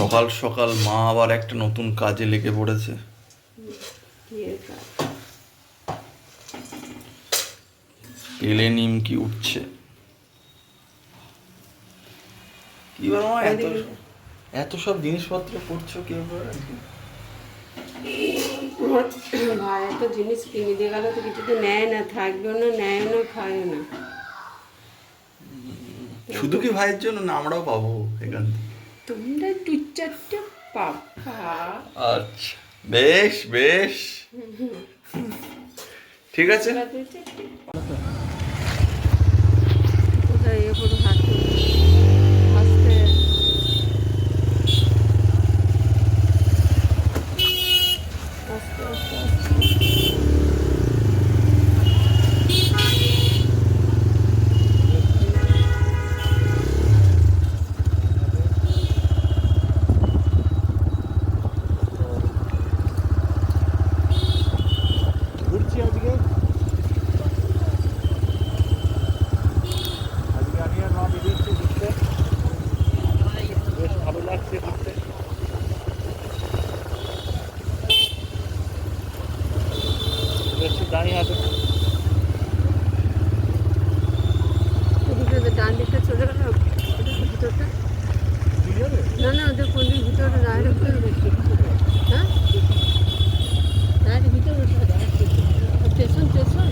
সকাল সকাল মা আবার একটা নতুন কাজে লেগে পড়েছে। তেলে নিমকি উঠছে। কি বলো মা, এত সব জিনিসপত্র করছো কি ব্যাপার? ভাই এত জিনিস কিনে দিয়ে গেল তো কিছু তো নেয় না, থাকবেও না, নেয়ও না, খায়ও না। শুধু কি ভাইয়ের জন্য না, আমরাও পাবো এখান থেকে? তোমরা দু চারটে পাপা। আচ্ছা, বেশ বেশ, ঠিক আছে। কোথায় এ পুরো হাঁটতে হাসতে আস্তে আস্তে আস্তে ঘুরছি আজকে আমি আর মা বেরিয়েছি ঘুরতে। বেশ ভালো লাগছে ঘুরতে। বেশ দাঁড়িয়ে হাতে ওদিকে ডান দিকটা চলে গেল, ওদের ভিতরটা না না, ওদের কোন দিক ভিতরটা ডাইরেক্ট হ্যাঁ ডাইরেক্ট ভিতরে স্টেশন স্টেশন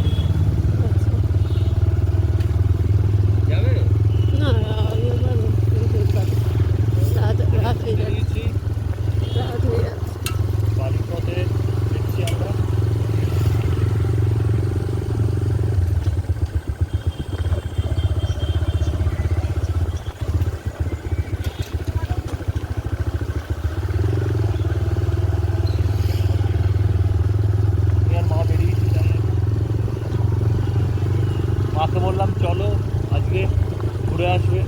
যাবে না রাত হয়ে যাচ্ছে, রাত হয়ে যাচ্ছে। বাড়ির পথে দেখছি আমরা। মা বেরিয়েছি, মাকে বললাম চলো আজকে ঘুরে আসবে।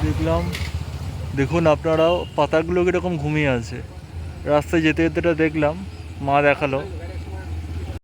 দেখলাম, দেখুন আপনারাও পাতাগুলো কীরকম ঘুমিয়ে আছে। রাস্তায় যেতে যেতে দেখলাম, মা দেখালো